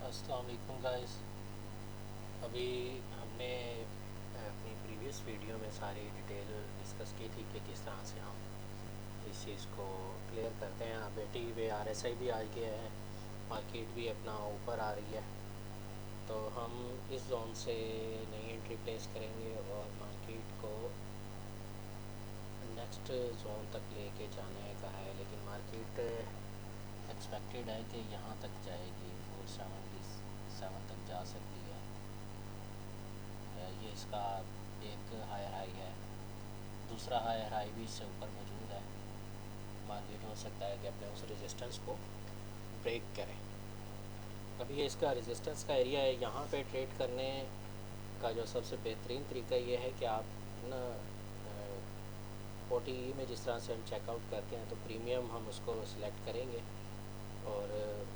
अस्सलाम वालेकुम गाइस। अभी हमने अपनी प्रीवियस वीडियो में सारी डिटेल डिस्कस की थी कि किस तरह से हम इस चीज़ को क्लियर करते हैं। अब बेटी पे आरएसआई भी आ गया है, मार्केट भी अपना ऊपर आ रही है, तो हम इस जोन से नई एंट्री प्लेस करेंगे और मार्केट को नेक्स्ट जोन तक लेके जाने का है। लेकिन मार्केट एक्सपेक्टेड है कि यहाँ तक जाएगी, 477 तक जा सकती है। ये इसका एक हायर हाई है, दूसरा हायर हाई भी इससे ऊपर मौजूद है। मार्केट हो सकता है कि अपने उस रेजिस्टेंस को ब्रेक करें। अभी ये इसका रेजिस्टेंस का एरिया है। यहाँ पे ट्रेड करने का जो सबसे बेहतरीन तरीका ये है कि आप ना 40 में जिस तरह से हम चेकआउट करते हैं तो प्रीमियम हम उसको सिलेक्ट करेंगे और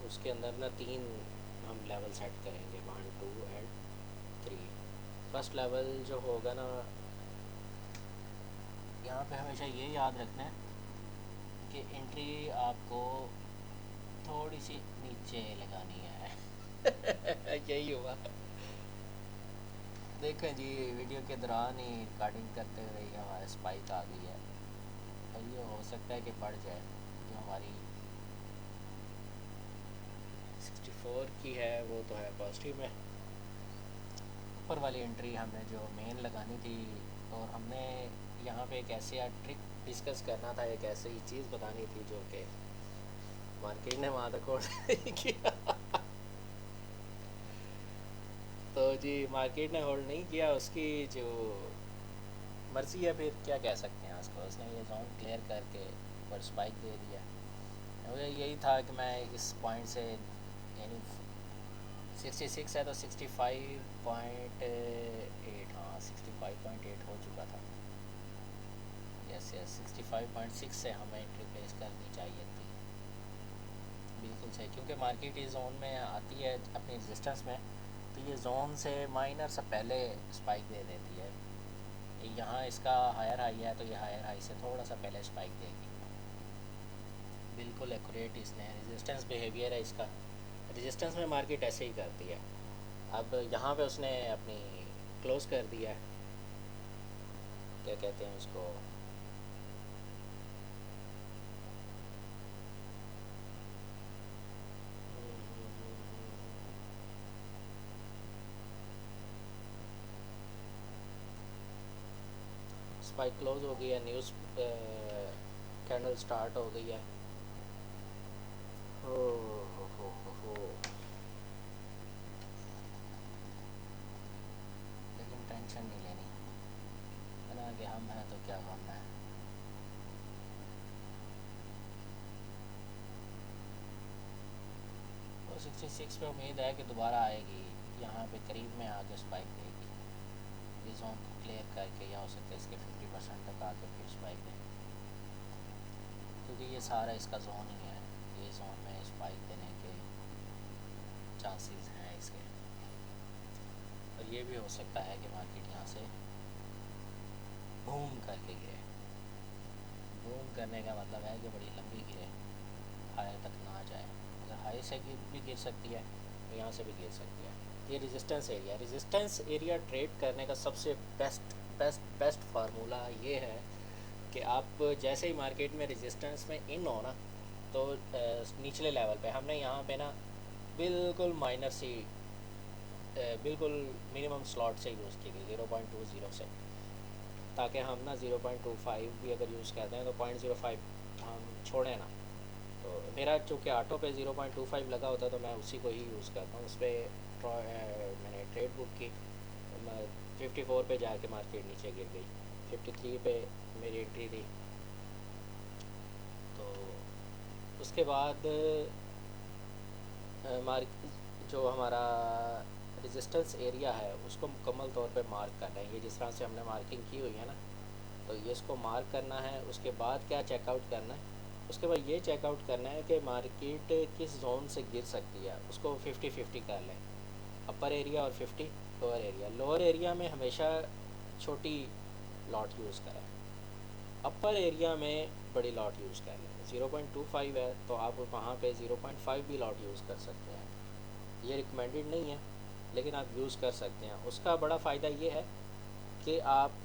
उसके अंदर ना 3 हम लेवल सेट करेंगे, 1 2 एंड 3। फर्स्ट लेवल जो होगा ना, यहाँ पे हमेशा ये याद रखना है कि एंट्री आपको थोड़ी सी नीचे लगानी है। यही हुआ। देखें जी, वीडियो के दौरान ही रिकॉर्डिंग करते हुए ही हमारा स्पाइक आ गई है और ये हो सकता है कि बढ़ जाए। जो हमारी 64 की है वो तो है पॉजिटिव में। ऊपर वाली एंट्री हमने जो मेन लगानी थी, और हमने यहाँ पे एक ऐसे ट्रिक डिस्कस करना था, एक ऐसी चीज़ बतानी थी जो कि मार्केट ने वहाँ तक होल्ड नहीं किया। तो जी मार्केट ने होल्ड नहीं किया, उसकी जो मर्ज़ी है, फिर क्या कह सकते हैं उसको। उसने ये जोन क्लियर करके ऊपर स्पाइक दे दिया। मुझे यही था कि मैं इस पॉइंट से, यानी 66 है तो 65.8, हाँ 65.8 हो चुका था। यस यस, 65.6 से हमें एंट्री प्लेस करनी चाहिए थी। बिल्कुल सही, क्योंकि मार्केट इस जोन में आती है अपनी रेजिस्टेंस में, तो ये जोन से माइनर से पहले स्पाइक दे देती है। यहाँ इसका हायर हाई है तो ये हायर हाई से थोड़ा सा पहले स्पाइक देगी। बिल्कुल एक्यूरेट इसने रेजिस्टेंस बिहेवियर है इसका। रेजिस्टेंस में मार्केट ऐसे ही करती है। अब यहाँ पे उसने अपनी क्लोज़ कर दिया है, क्या कहते हैं उसको, स्पाइक क्लोज हो गई है, न्यूज़ कैंडल स्टार्ट हो गई है। हो। लेकिन टेंशन नहीं लेनी, बना के हम हैं तो क्या गम है। तो 66 पे उम्मीद है कि दोबारा आएगी, यहाँ पे करीब में आके स्पाइक देगी। इस जोन को क्लियर करके, या हो सकता है इसके 50% तक आके फिर स्पाइक दें, क्योंकि ये सारा इसका जोन ही है। ये जोन में स्पाइक देने के चांसेस हैं इसके। और ये भी हो सकता है कि मार्केट यहाँ से बूम करके गिरे। बूम करने का मतलब है कि बड़ी लंबी गिरे, हाई तक ना जाए। अगर हाई से भी गिर सकती है तो यहाँ से भी गिर सकती है। ये रेजिस्टेंस एरिया ट्रेड करने का सबसे बेस्ट फार्मूला ये है कि आप जैसे ही मार्केट में रेजिस्टेंस में इन हो ना, तो निचले लेवल पे हमने यहाँ पे ना बिल्कुल माइनर सी, बिल्कुल मिनिमम स्लॉट से यूज़ की थी 0.20 से, ताकि हम ना 0.25 भी अगर यूज़ करते हैं तो 0.05 हम छोड़ें ना। तो मेरा चूँकि ऑटो पे 0.25 लगा होता है तो मैं उसी को ही यूज़ करता हूँ। उस पर मैंने ट्रेड बुक की, 54 पे जाके मार्केट नीचे गिर गई, 53 पे मेरी एंट्री थी। तो उसके बाद मार्क जो हमारा रेजिस्टेंस एरिया है उसको मुकम्मल तौर पे मार्क करना है। ये जिस तरह से हमने मार्किंग की हुई है ना, तो ये इसको मार्क करना है। उसके बाद क्या चेकआउट करना है, उसके बाद ये चेकआउट करना है कि मार्केट किस जोन से गिर सकती है, उसको 50-50 कर लें, अपर एरिया और 50 लोअर एरिया। लोअर एरिया में हमेशा छोटी लॉट यूज़ करें, अपर एरिया में बड़ी लॉट यूज़ कर लें। 0.25 है तो आप वहाँ पे 0.5 भी लॉट यूज़ कर सकते हैं। ये रिकमेंडेड नहीं है, लेकिन आप यूज़ कर सकते हैं। उसका बड़ा फ़ायदा ये है कि आप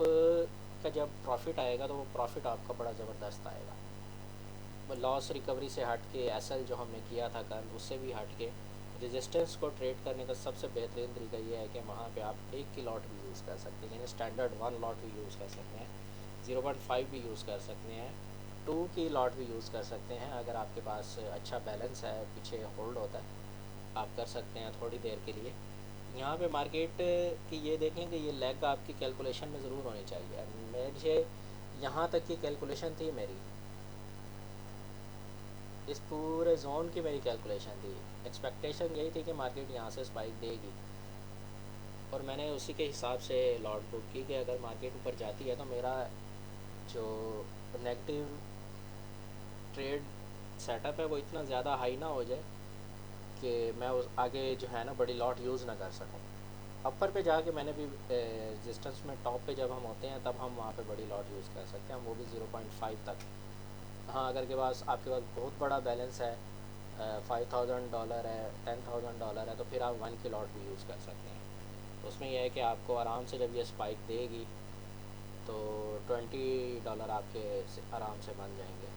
का जब प्रॉफिट आएगा तो वो प्रॉफिट आपका बड़ा ज़बरदस्त आएगा। लॉस रिकवरी से हट के एसएल जो हमने किया था कल, उससे भी हट के रेजिस्टेंस को ट्रेड करने का सबसे बेहतरीन तरीका ये है कि वहाँ पे आप एक की लॉट भी यूज़ कर सकते हैं, यानी स्टैंडर्ड वन लॉट भी यूज़ कर सकते हैं, 0.5 भी यूज़ कर सकते हैं, टू की लॉट भी यूज़ कर सकते हैं। अगर आपके पास अच्छा बैलेंस है, पीछे होल्ड होता है, आप कर सकते हैं थोड़ी देर के लिए। यहाँ पे मार्केट की ये देखें कि ये लेग आपकी कैलकुलेशन में ज़रूर होनी चाहिए। मुझे यहाँ तक की कैलकुलेशन थी मेरी, इस पूरे जोन की मेरी कैलकुलेशन थी, एक्सपेक्टेशन यही थी कि मार्केट यहाँ से स्पाइक देगी, और मैंने उसी के हिसाब से लॉट बुक की कि अगर मार्केट ऊपर जाती है तो मेरा जो नेगेटिव ट्रेड सेटअप है वो इतना ज़्यादा हाई ना हो जाए कि मैं उस आगे जो है ना बड़ी लॉट यूज़ ना कर सकूं। अपर पे जाके मैंने भी रेजिस्टेंस में टॉप पे जब हम होते हैं तब हम वहाँ पे बड़ी लॉट यूज़ कर सकते हैं, वो भी 0.5 तक। हाँ, अगर के पास आपके पास बहुत बड़ा बैलेंस है, $5,000 है, $10,000 है, तो फिर आप 1 की लॉट भी यूज़ कर सकते हैं। तो उसमें यह है कि आपको आराम से जब ये स्पाइक देगी तो $20 आपके आराम से बन जाएंगे।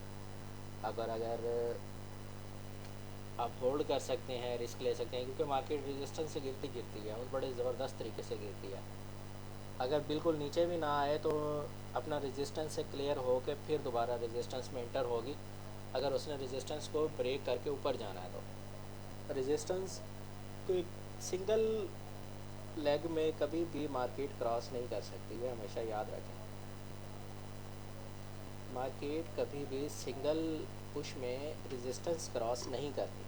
अगर अगर आप होल्ड कर सकते हैं, रिस्क ले सकते हैं, क्योंकि मार्केट रेजिस्टेंस से गिरती गिरती है और बड़े ज़बरदस्त तरीके से गिरती है। अगर बिल्कुल नीचे भी ना आए तो अपना रेजिस्टेंस से क्लियर हो के फिर दोबारा रेजिस्टेंस में इंटर होगी, अगर उसने रेजिस्टेंस को ब्रेक करके ऊपर जाना है तो। रेजिस्टेंस को एक सिंगल लेग में कभी भी मार्केट क्रॉस नहीं कर सकती, ये हमेशा याद रखें। मार्केट कभी भी सिंगल पुश में रेजिस्टेंस क्रॉस नहीं करती।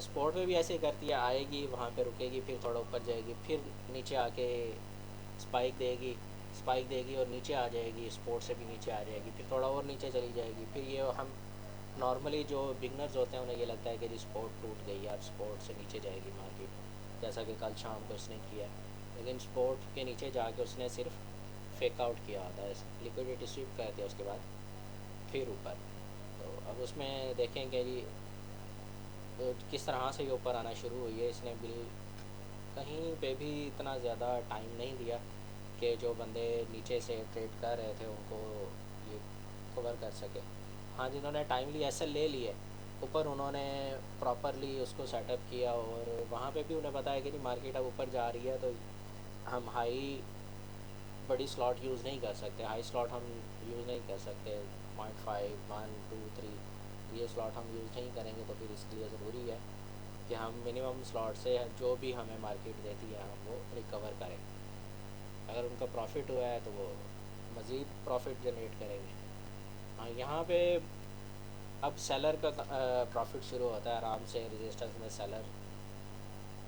स्पॉट में भी ऐसे करती है, आएगी वहाँ पे रुकेगी, फिर थोड़ा ऊपर जाएगी, फिर नीचे आके स्पाइक देगी, स्पाइक देगी और नीचे आ जाएगी, स्पॉट से भी नीचे आ जाएगी, फिर थोड़ा और नीचे चली जाएगी। फिर ये हम नॉर्मली जो बिगनर्स होते हैं उन्हें ये लगता है कि जी स्पॉट टूट गई यार, स्पॉट से नीचे जाएगी मार्केट, जैसा कि कल शाम को उसने किया, लेकिन स्पॉट के नीचे जाके उसने सिर्फ फेक आउट किया होता है, लिक्विडिटी स्वीप कर दिया उसके बाद फिर ऊपर। तो अब उसमें देखेंगे जी किस तरह से ये ऊपर आना शुरू हुई है। इसने बिल कहीं पे भी इतना ज़्यादा टाइम नहीं दिया कि जो बंदे नीचे से ट्रेड कर रहे थे उनको ये कवर कर सके। हाँ, जिन्होंने टाइमली एसएल ले लिए ऊपर, उन्होंने प्रॉपरली उसको सेटअप किया, और वहाँ पे भी उन्हें पता है कि नहीं मार्केट अब ऊपर जा रही है तो हम हाई बड़ी स्लॉट यूज़ नहीं कर सकते, हाई स्लॉट हम यूज़ नहीं कर सकते, 0.5 1 2 3 ये स्लॉट हम यूज़ नहीं करेंगे। तो फिर इसके लिए ज़रूरी है कि हम मिनिमम स्लॉट से जो भी हमें मार्केट देती है हम वो रिकवर करें। अगर उनका प्रॉफिट हुआ है तो वो मज़ीद प्रॉफिट जनरेट करेंगे। हाँ, यहाँ पे अब सेलर का प्रॉफिट शुरू होता है आराम से, रेजिस्टेंस में सेलर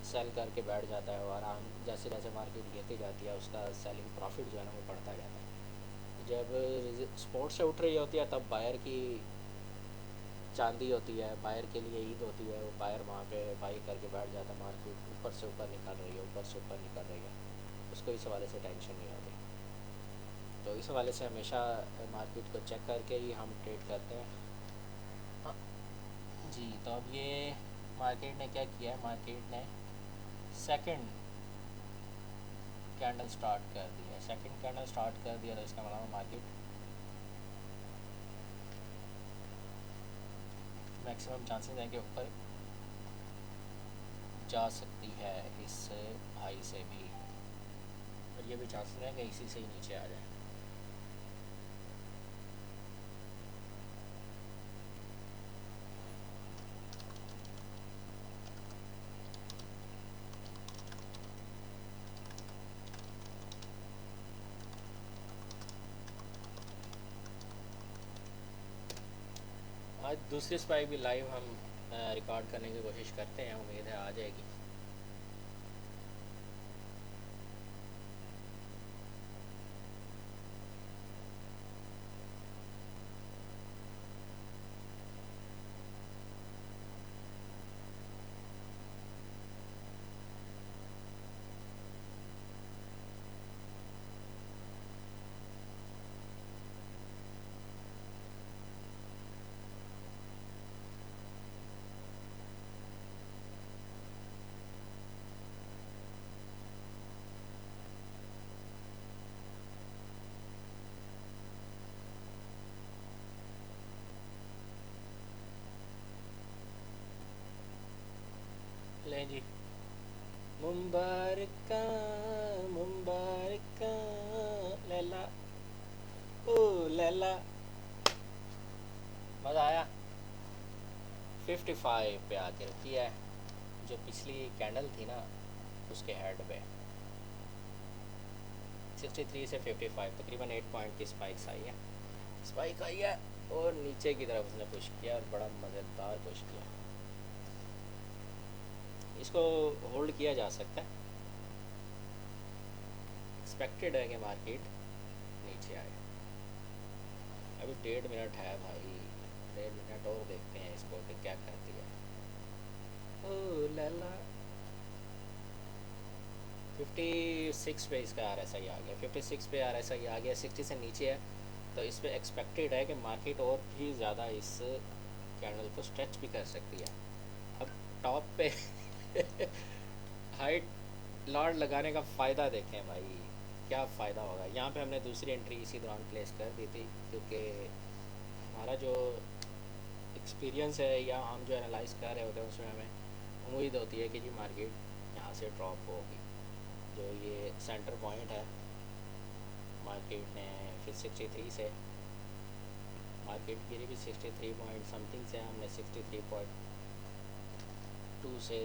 सेल करके बैठ जाता है, और आराम जैसे जैसे मार्केट गिरती जाती है उसका सेलिंग प्रॉफिट जो है ना वो बढ़ता जाता है। जब स्पोर्ट से उठ रही होती है तब बायर की चांदी होती है, बायर के लिए ईद होती है, वो बायर वहाँ पे बाई करके बैठ जाता है, मार्केट ऊपर से ऊपर निकल रही है, ऊपर से ऊपर निकल रही है, उसको इस हवाले से टेंशन नहीं होती। तो इस हवाले से हमेशा मार्केट को चेक करके ही हम ट्रेड करते हैं। हाँ जी, तो अब ये मार्केट ने क्या किया है, मार्केट ने सेकंड कैंडल स्टार्ट कर दिया, सेकंड कैंडल स्टार्ट कर दिया, तो इसका मतलब मार्केट मैक्सिमम चांसेस हैं कि ऊपर जा सकती है इस हाई से भी, और ये भी चांसेस हैं कि इसी से ही नीचे आ जाए। आज दूसरी स्पाइक भी लाइव हम रिकॉर्ड करने की कोशिश करते हैं, उम्मीद है आ जाएगी। मुबारका मुबारका लैला ओ लैला। मज़ा आया। 55 पे आके रुकी है। जो पिछली कैंडल थी ना उसके हेड पे 63 से 55 तकरीबन 8 पॉइंट की स्पाइक्स आई है। स्पाइक आई है और नीचे की तरफ उसने पुश किया और बड़ा मज़ेदार पुश किया। इसको होल्ड किया जा सकता है। एक्सपेक्टेड है कि मार्केट नीचे आए। अभी 1.5 मिनट है भाई, 1.5 मिनट और देखते हैं इसको कि क्या करती है। ओ लैला 56 पे इसका RSI आ गया। 56 पे RSI आ गया, 60 से नीचे है तो इस पे एक्सपेक्टेड है कि मार्केट और भी ज़्यादा इस कैंडल को स्ट्रेच भी कर सकती है। अब टॉप पे हाइट लॉर्ड लगाने का फ़ायदा देखें भाई, क्या फ़ायदा होगा। यहाँ पे हमने दूसरी एंट्री इसी दौरान प्लेस कर दी थी क्योंकि हमारा जो एक्सपीरियंस है या हम जो एनालाइज कर रहे होते हैं उसमें हमें उम्मीद होती है कि जी मार्केट यहाँ से ड्रॉप होगी। जो ये सेंटर पॉइंट है मार्केट ने फिर 63 से मार्केट गिरी भी 63 पॉइंट समथिंग से, हमने 63.2 से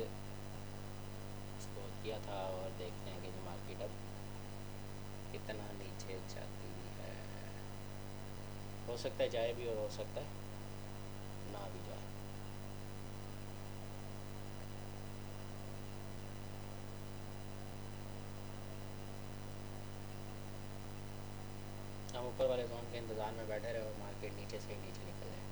स्कोर किया था। और देखते हैं कि जो मार्केट अब कितना नीचे जाती है। हो सकता है जाए भी और हो सकता है ना भी जाए। हम ऊपर वाले जोन के इंतज़ार में बैठे रहे और मार्केट नीचे से ही नीचे निकल जाए।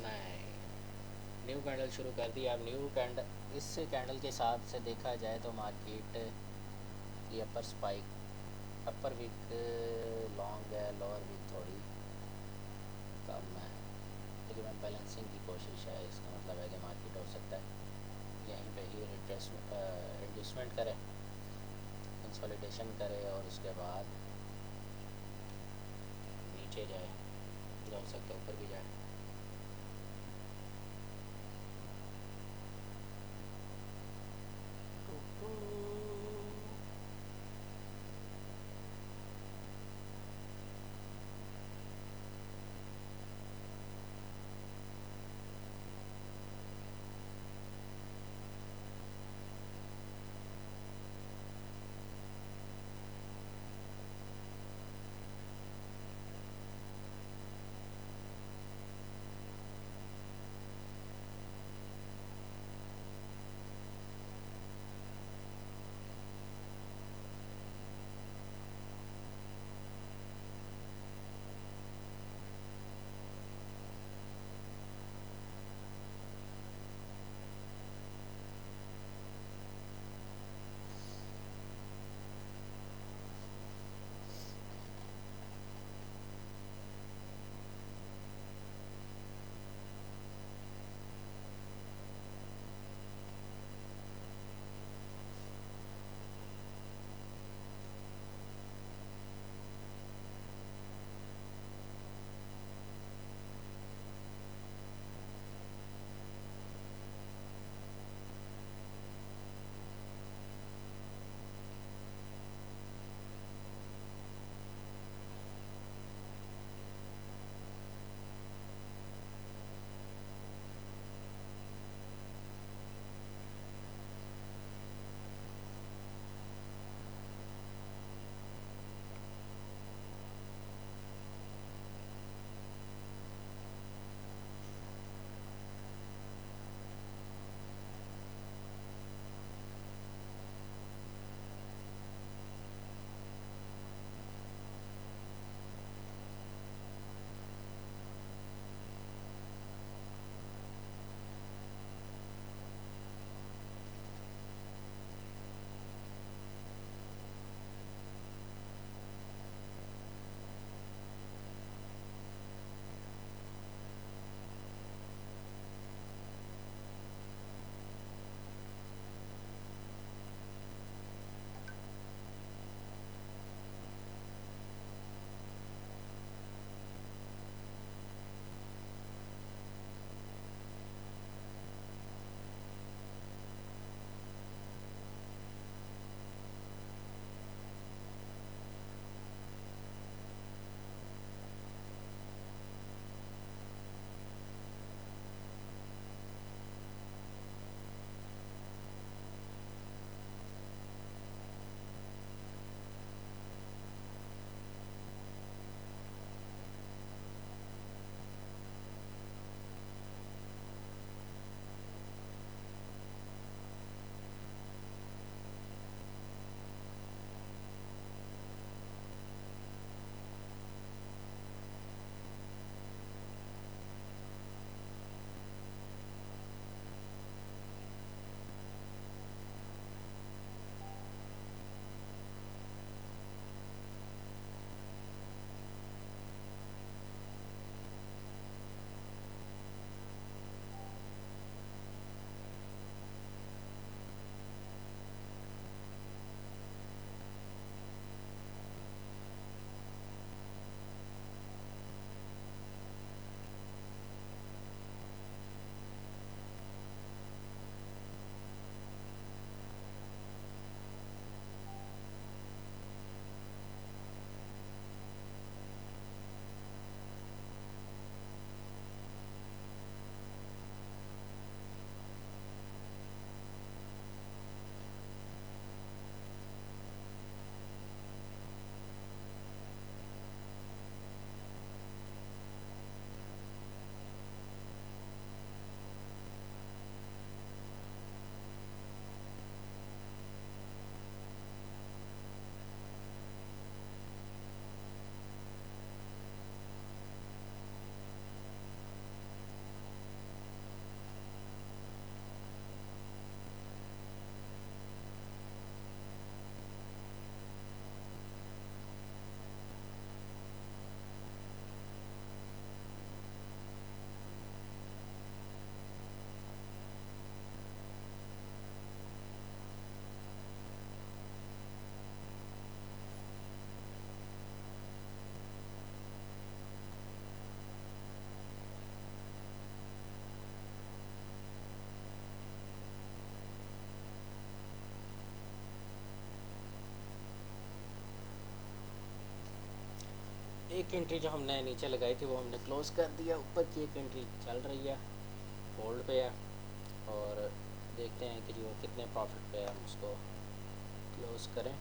नहीं, न्यू कैंडल शुरू कर दी। अब न्यू कैंडल इस कैंडल के हिसाब से देखा जाए तो मार्केट की अपर स्पाइक अपर वीक लॉन्ग है, लोअर वीक थोड़ी कम है। लेकिन मैं बैलेंसिंग की कोशिश है, इसका मतलब है कि मार्केट हो सकता है यहीं पे ही रिट्रेसमेंट करे, कंसोलिडेशन करे और उसके बाद नीचे जाए, या हो सकता है ऊपर भी जाए। एक एंट्री जो हमने नीचे लगाई थी वो हमने क्लोज़ कर दिया, ऊपर की एक एंट्री चल रही है, होल्ड पे है, और देखते हैं कि जो कितने प्रॉफिट पे हम उसको क्लोज़ करें।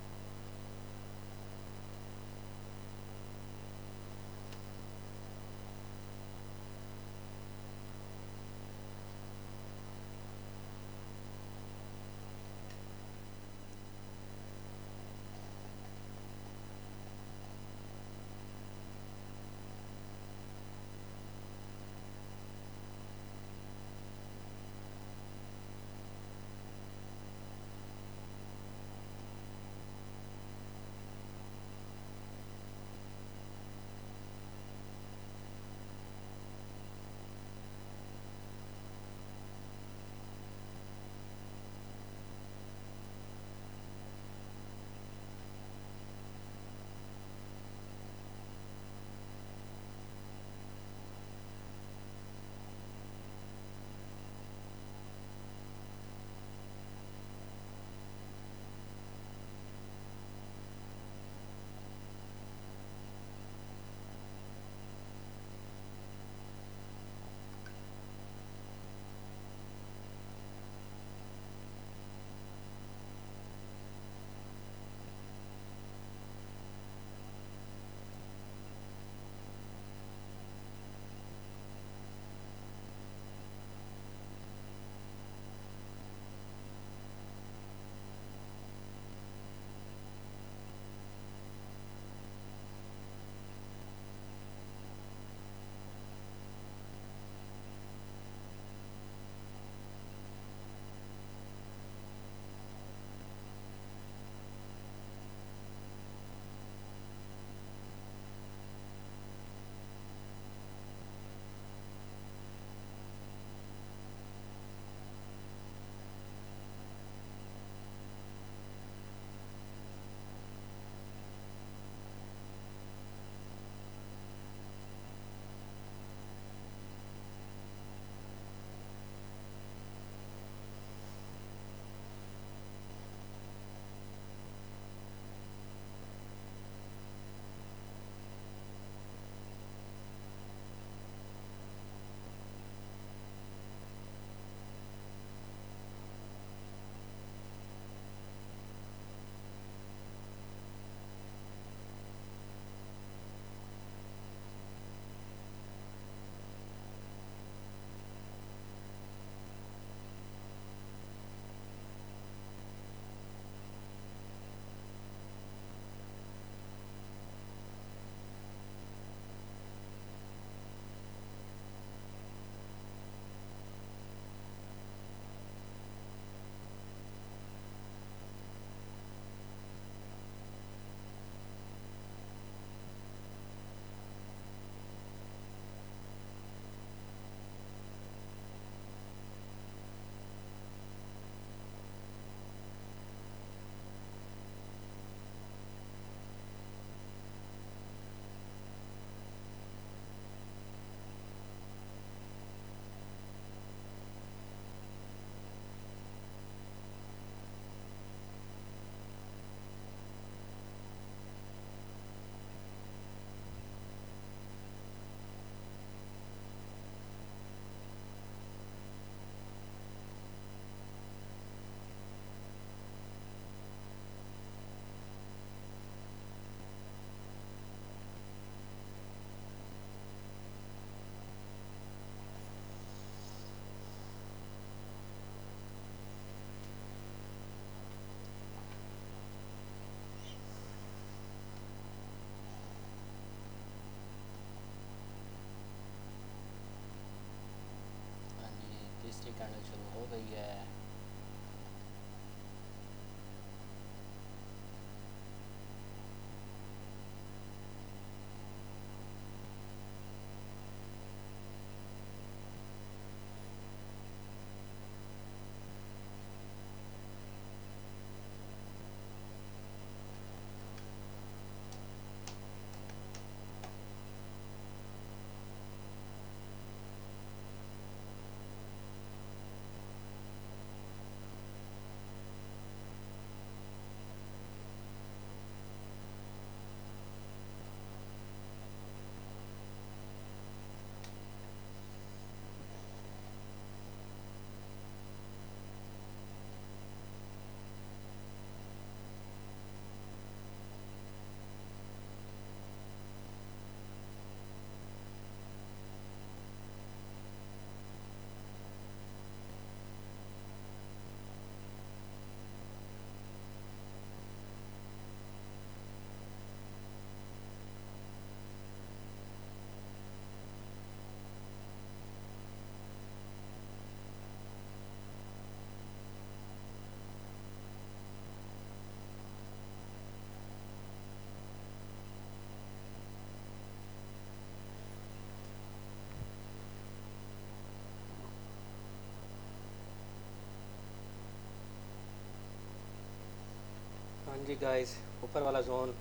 जी गाइस, ऊपर वाला जोन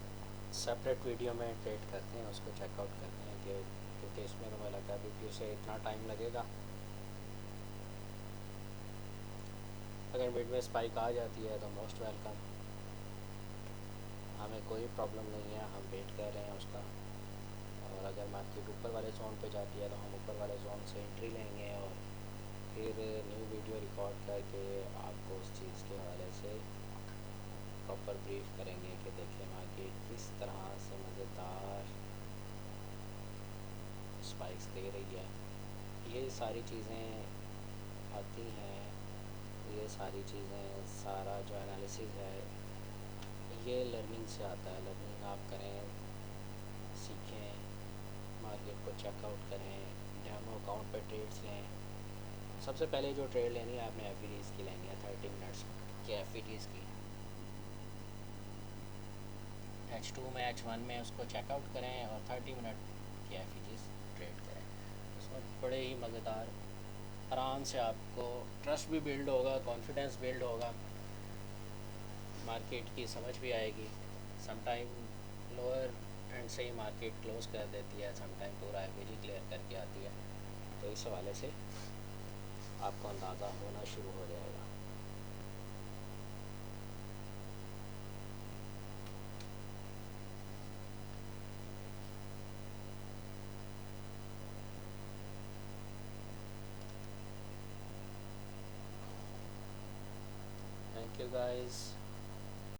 सेपरेट वीडियो में ट्रेड करते हैं, उसको चेकआउट करते हैं कि क्योंकि इसमें तो मुझे लगता है अभी भी उसे इतना टाइम लगेगा। अगर मिड में स्पाइक आ जाती है तो मोस्ट वेलकम, हमें कोई प्रॉब्लम नहीं है, हम वेट कर रहे हैं उसका। और अगर मार्केट ऊपर वाले जोन पे जाती है तो हम ऊपर वाले जोन से एंट्री लेंगे और फिर न्यू वीडियो रिकॉर्ड करके आपको उस चीज़ के हवाले से प्रॉपर ब्रीफ करेंगे कि देखिए मार्केट किस तरह से मज़ेदार स्पाइक्स दे रही है। ये सारी चीज़ें आती हैं, ये सारी चीज़ें, सारा जो एनालिसिस है ये लर्निंग से आता है। लर्निंग आप करें, सीखें, मार्केट को चेकआउट करें, डेमो अकाउंट पर ट्रेड्स लें। सबसे पहले जो ट्रेड लेनी है आपने एफ की लेनी है 30 मिनट्स की एफ की। H2 में H1 में उसको चेकआउट करें और 30 मिनट की एफ ट्रेड करें। उसमें बड़े ही मज़ेदार, आराम से आपको ट्रस्ट भी बिल्ड होगा, कॉन्फिडेंस बिल्ड होगा, मार्केट की समझ भी आएगी। समटाइम लोअर एंड से ही मार्केट क्लोज कर देती है, समटाइम पूरा एफ क्लियर करके आती है। तो इस हवाले से आपको अंदाज़ा होना शुरू हो जाएगा। Thank you guys.